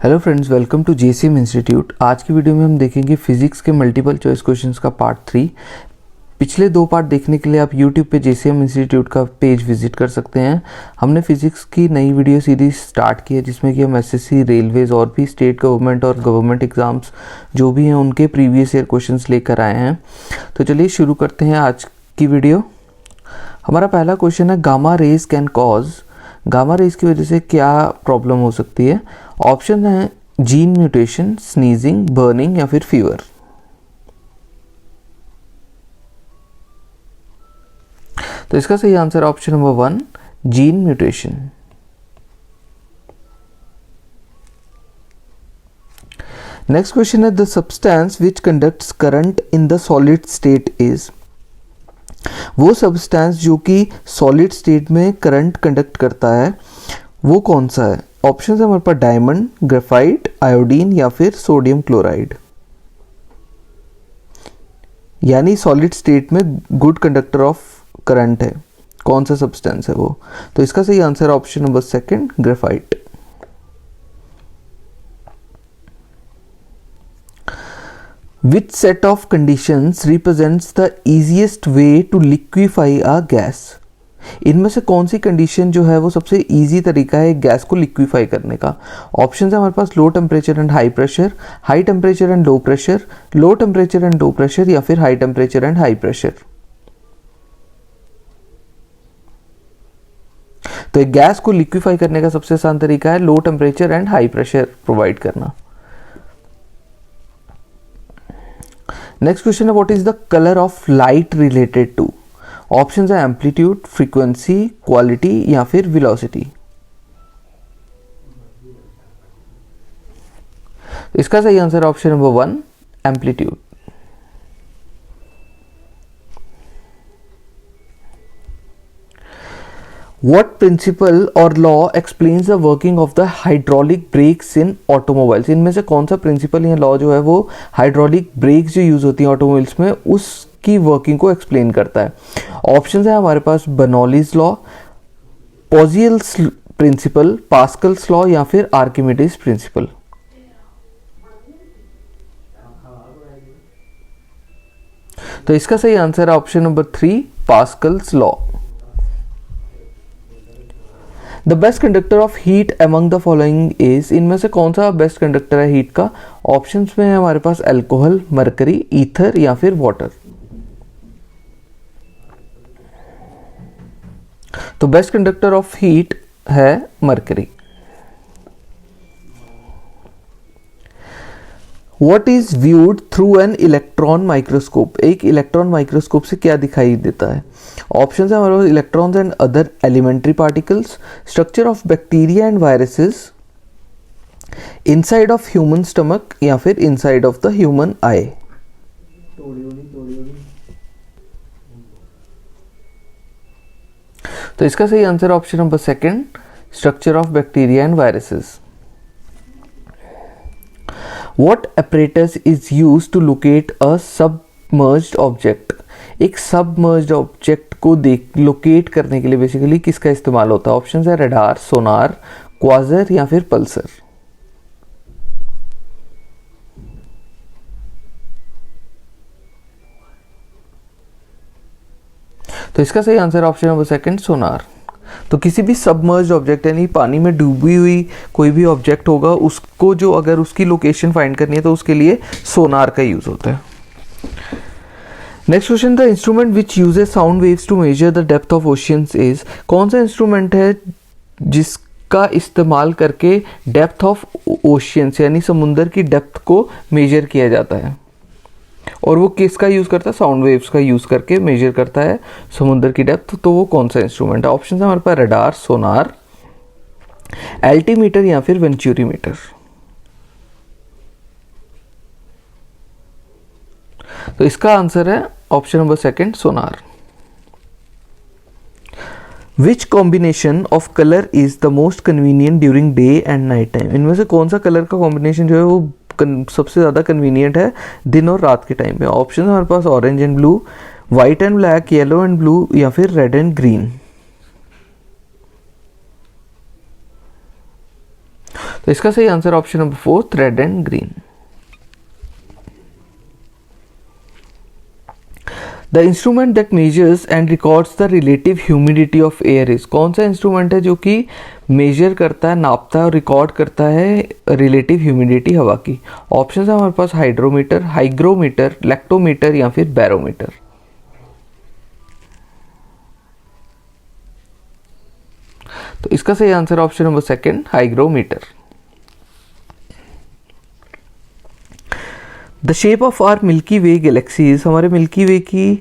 Hello friends, welcome to JCM institute. आज की video में हम देखेंगे फिजिक्स के मल्टीपल चॉइस क्वेश्चंस का पार्ट 3। पिछले 2 पार्ट देखने के लिए आप यूट्यूब पे जेसीएम इंस्टीट्यूट का पेज विजिट कर सकते हैं। हमने फिजिक्स की नई वीडियो सीरीज स्टार्ट की है जिसमें कि हम एसएससी, रेलवेज और भी स्टेट गवर्नमेंट और गवर्नमेंट एग्जाम्स जो भी हैं उनके प्रीवियस ईयर क्वेश्चंस लेकर आए हैं। तो चलिए शुरू करते हैं आज की वीडियो। हमारा पहला क्वेश्चन है, gamma rays can cause, gamma rays की वजह से क्या प्रॉब्लम हो सकती है। ऑप्शन है जीन म्यूटेशन, स्नीजिंग, बर्निंग या फिर फीवर। तो इसका सही answer option number 1, gene mutation. Next question है, the substance which conducts current in the solid state is, वो सब्सटेंस जो कि सॉलिड स्टेट में करंट कंडक्ट करता है वो कौन सा है। ऑप्शन है हमारे पास डायमंड, ग्रेफाइट, आयोडीन या फिर सोडियम क्लोराइड। यानी सॉलिड स्टेट में गुड कंडक्टर ऑफ करंट है, कौन सा सब्सटेंस है वो। तो इसका सही answer option number 2, graphite. Which set of conditions represents the easiest way to liquefy a gas? इनमें से कौन सी कंडीशन जो है वो सबसे इजी तरीका है गैस को लिक्विफाई करने का। ऑप्शन है हमारे पास low temperature and high pressure, high temperature and low pressure, low temperature and low pressure या फिर high temperature and high pressure. तो एक गैस को लिक्विफाई करने का सबसे आसान तरीका है low temperature and high pressure provide करना। नेक्स्ट क्वेश्चन है, what is the colour of light related to. Option है एम्पलीट्यूड, फ्रीक्वेंसी, क्वालिटी या फिर वेलोसिटी। इसका सही answer option number 1, amplitude. What principle or law explains the working of the hydraulic brakes in automobiles? इनमें से कौन सा प्रिंसिपल या लॉ जो है वो हाइड्रोलिक ब्रेक्स जो यूज होती हैं ऑटोमोबाइल्स में उसकी वर्किंग को एक्सप्लेन करता है। ऑप्शंस है हमारे पास Bernoulli's law, Poiseuille's principle, Pascal's law या फिर आर्किमिडीज प्रिंसिपल। तो इसका सही आंसर है option number 3, Pascal's law. The best conductor of heat among the following is, इनमें से कौन सा बेस्ट कंडक्टर है हीट का। ऑप्शंस में है हमारे पास अल्कोहल, मरकरी, ईथर या फिर वाटर। तो बेस्ट कंडक्टर ऑफ हीट है mercury. What is viewed through an electron microscope? एक इलेक्ट्रॉन माइक्रोस्कोप से क्या दिखाई देता है। ऑप्शन है हमारे पास electrons and other elementary particles, structure of bacteria and viruses, inside of human stomach या फिर inside of the human eye. तो इसका सही answer option number 2, structure of bacteria and viruses. What apparatus is used to locate a submerged object? एक submerged object को locate करने के लिए बेसिकली किसका इस्तेमाल होता है। ऑप्शन है रडार, सोनार, क्वाजर या फिर पल्सर। तो इसका सही आंसर ऑप्शन नंबर 2, सोनार। तो किसी भी सबमर्ज्ड ऑब्जेक्ट यानी पानी में डूबी हुई कोई भी ऑब्जेक्ट होगा उसको जो अगर उसकी लोकेशन फाइंड करनी है तो उसके लिए सोनार का यूज होता है। Next question, the instrument which uses sound waves to measure the depth of oceans is, कौन सा इंस्ट्रूमेंट है जिसका इस्तेमाल करके डेप्थ ऑफ ओशियंस यानी समुंदर की डेप्थ को मेजर किया जाता है। और वो किसका यूज करता है, साउंड वेव्स का यूज करके मेजर करता है समुद्र की डेप्थ। तो वो कौन सा इंस्ट्रूमेंट है। ऑप्शन है हमारे पास रडार, सोनार, एल्टीमीटर या फिर वेंचुरीमीटर। तो इसका आंसर है option number 2, Sonar. Which combination of colour is the most convenient during day and night time. इनमें से कौन सा कलर का कॉम्बिनेशन जो है वो सबसे ज़्यादा कन्वीनियंट है दिन और रात के टाइम पे। ऑप्शन है हमारे पास orange and blue, white and black, yellow and blue या फिर रेड एंड ग्रीन। तो इसका सही answer option number 4 red and green. The instrument that measures and records the relative humidity of air is, कौन सा इंस्ट्रूमेंट है जो कि मेजर करता है, नापता है और रिकॉर्ड करता है रिलेटिव ह्यूमिडिटी हवा की? ऑप्शन है हमारे पास हाइड्रोमीटर, हाइग्रोमीटर, लैक्टोमीटर या फिर बैरोमीटर। तो इसका सही answer option number 2 hygrometer. The shape of our milky way galaxies, हमारे मिल्की वे की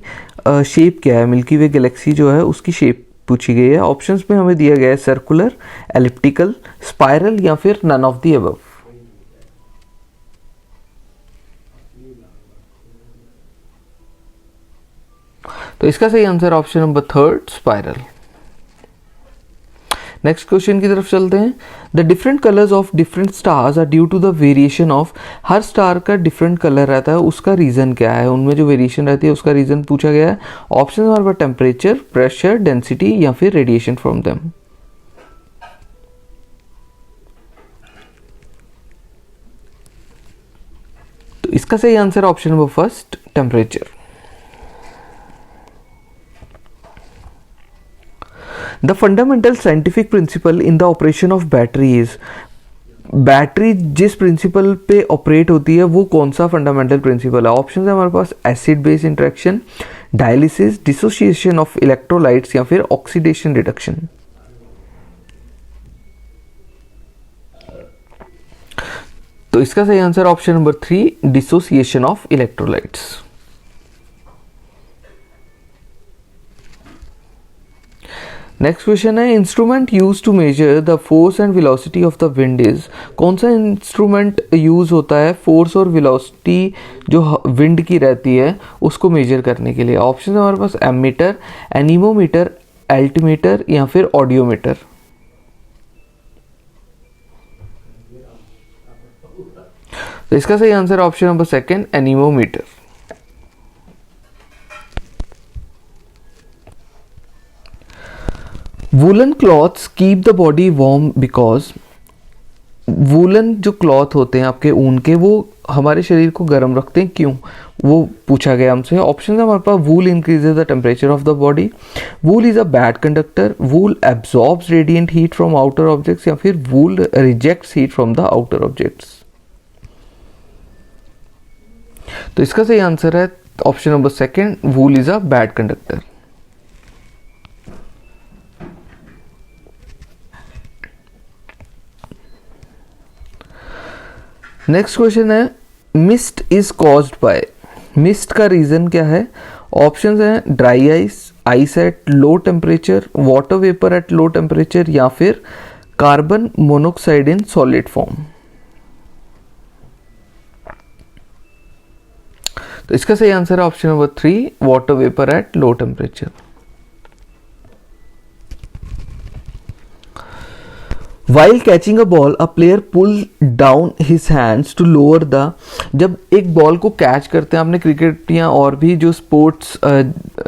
शेप क्या है? मिल्की वे गैलेक्सी जो है उसकी शेप पूछी गई है। ऑप्शंस में हमें दिया गया है सर्कुलर, एलिप्टिकल, स्पाइरल या फिर नन ऑफ द अबव। तो इसका सही answer option number 3 spiral. Next question की तरफ चलते हैं। The different colours of different stars are due to the variation of, हर स्टार का डिफरेंट कलर रहता है, उसका रीजन क्या है? उनमें जो वेरिएशन रहती है उसका रीजन पूछा गया है। ऑप्शन हमारे पास टेम्परेचर, प्रेशर, डेंसिटी या फिर रेडिएशन फ्रॉम देम। तो इसका सही answer option number 1 temperature. The fundamental scientific principle in the operation of battery is, battery जिस प्रिंसिपल पे ऑपरेट होती है वो कौन सा फंडामेंटल प्रिंसिपल है? ऑप्शन है हमारे पास acid base interaction, dialysis, dissociation of electrolytes या फिर ऑक्सीडेशन रिडक्शन। तो इसका सही answer option number 3 dissociation of electrolytes. Next question है, instrument use to measure the force and velocity of the wind is, कौन सा इंस्ट्रूमेंट यूज होता है फोर्स और वेलोसिटी जो विंड की रहती है उसको मेजर करने के लिए? ऑप्शन है हमारे पास एमीटर, एनीमोमीटर, एल्टीमीटर या फिर ऑडियोमीटर। तो इसका सही answer option number 2 anemometer. Woollen clothes keep the body warm because, woollen जो क्लॉथ होते हैं आपके ऊन के वो हमारे शरीर को गर्म रखते हैं, क्यों? वो पूछा गया हमसे। ऑप्शन है हमारे पास wool increases the temperature of the body, wool is a bad conductor, wool absorbs radiant heat from outer objects या फिर wool rejects heat from the outer objects. तो इसका सही आंसर है option number 2 wool is a bad conductor. Next question है, mist is caused by, mist का reason क्या है? ऑप्शंस हैं dry ice, ice at low temperature, water vapour at low temperature या फिर carbon monoxide in solid form. तो इसका सही आंसर है option number 3 water vapour at low temperature. While catching a ball, a player pull down his hands to lower the, जब एक ball को catch करते हैं, आपने क्रिकेट या और भी जो स्पोर्ट्स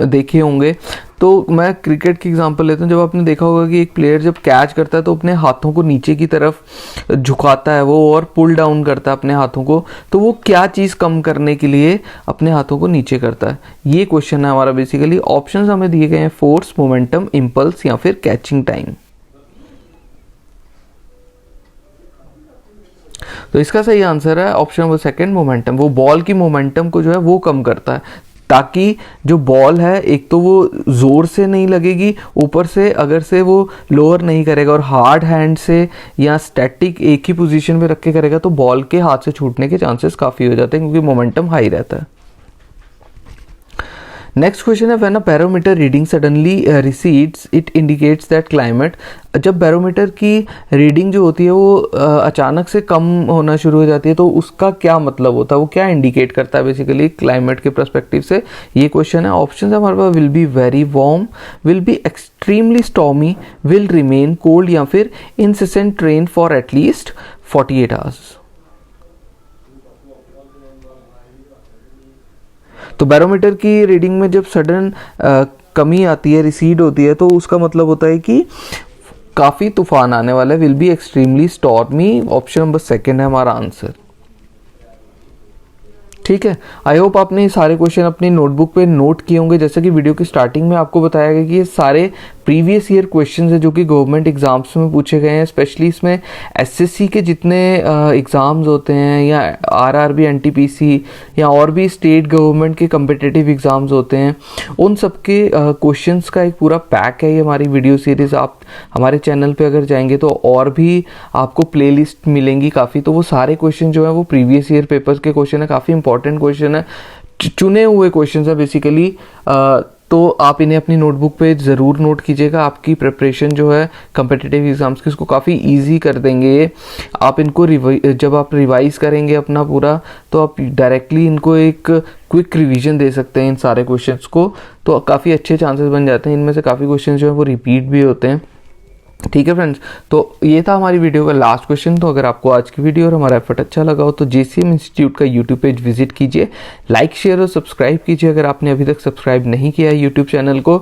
देखे होंगे, तो मैं क्रिकेट की एग्जांपल लेता हूँ। जब आपने देखा होगा कि एक प्लेयर जब कैच करता है तो अपने हाथों को नीचे की तरफ झुकाता है वो और पुल डाउन करता है अपने हाथों को, तो वो क्या चीज़ कम करने के लिए अपने हाथों को नीचे करता है? ये क्वेश्चन है हमारा बेसिकली। ऑप्शन हमें दिए गए हैं फोर्स, मोमेंटम, इम्पल्स या फिर कैचिंग टाइम। तो इसका सही आंसर है ऑप्शन नंबर 2 मोमेंटम। वो बॉल की मोमेंटम को जो है वो कम करता है, ताकि जो बॉल है एक तो वो ज़ोर से नहीं लगेगी, ऊपर से अगर से वो लोअर नहीं करेगा और हार्ड हैंड से या स्टैटिक एक ही पोजीशन में रख के करेगा तो बॉल के हाथ से छूटने के चांसेस काफ़ी हो जाते हैं क्योंकि मोमेंटम हाई रहता है। नेक्स्ट क्वेश्चन है, when a barometer reading suddenly recedes it indicates that climate, जब बैरोमीटर की रीडिंग जो होती है वो अचानक से कम होना शुरू हो जाती है तो उसका क्या मतलब होता है? वो क्या इंडिकेट करता है बेसिकली क्लाइमेट के पर्सपेक्टिव से? ये क्वेश्चन है। ऑप्शन है हमारे पास will be very warm, will be extremely stormy, will remain cold या फिर incessant rain for at least 48 hours. तो बैरोमीटर की रीडिंग में जब सडन कमी आती है, रिसीड होती है, तो उसका मतलब होता है कि काफ़ी तूफान आने वाला है, will be extremely stormy. Option number second है हमारा आंसर। ठीक है, आई होप आपने ये सारे क्वेश्चन अपनी नोटबुक पे नोट किए होंगे। जैसे कि वीडियो की स्टार्टिंग में आपको बताया गया कि ये सारे प्रीवियस ईयर क्वेश्चंस हैं जो कि गवर्नमेंट एग्जाम्स में पूछे गए हैं। स्पेशली इसमें एसएससी के जितने एग्ज़ाम्स होते हैं या आरआरबी, एनटीपीसी या और भी स्टेट गवर्नमेंट के कम्पिटिटिव एग्ज़ाम्स होते हैं, उन सब के क्वेश्चंस का एक पूरा पैक है ये हमारी वीडियो सीरीज़। आप हमारे चैनल पे अगर जाएंगे तो और भी आपको प्लेलिस्ट मिलेंगी काफ़ी। तो वो सारे क्वेश्चन जो है वो प्रीवियस ईयर पेपर्स के क्वेश्चन है, काफ़ी इंपॉर्टेंट क्वेश्चन है, चुने हुए क्वेश्चन है बेसिकली। तो आप इन्हें अपनी नोटबुक पे ज़रूर नोट कीजिएगा। आपकी प्रिपरेशन जो है कम्पिटिटिव एग्ज़ाम्स की उसको काफ़ी इजी कर देंगे ये। आप इनको जब आप रिवाइज करेंगे अपना पूरा, तो आप डायरेक्टली इनको एक क्विक रिवीजन दे सकते हैं इन सारे क्वेश्चंस को। तो काफ़ी अच्छे चांसेस बन जाते हैं। इनमें से काफ़ी क्वेश्चन जो है वो रिपीट भी होते हैं। ठीक है फ्रेंड्स, तो ये था हमारी वीडियो का लास्ट क्वेश्चन। तो अगर आपको आज की वीडियो और हमारा एफर्ट अच्छा लगा हो तो जेसीएम इंस्टीट्यूट का यूट्यूब पेज विजिट कीजिए, लाइक शेयर और सब्सक्राइब कीजिए अगर आपने अभी तक सब्सक्राइब नहीं किया है यूट्यूब चैनल को।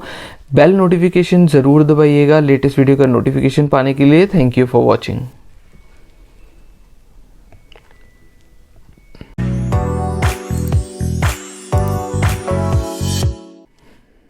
बेल नोटिफिकेशन ज़रूर दबाइएगा लेटेस्ट वीडियो का नोटिफिकेशन पाने के लिए। Thank you for watching.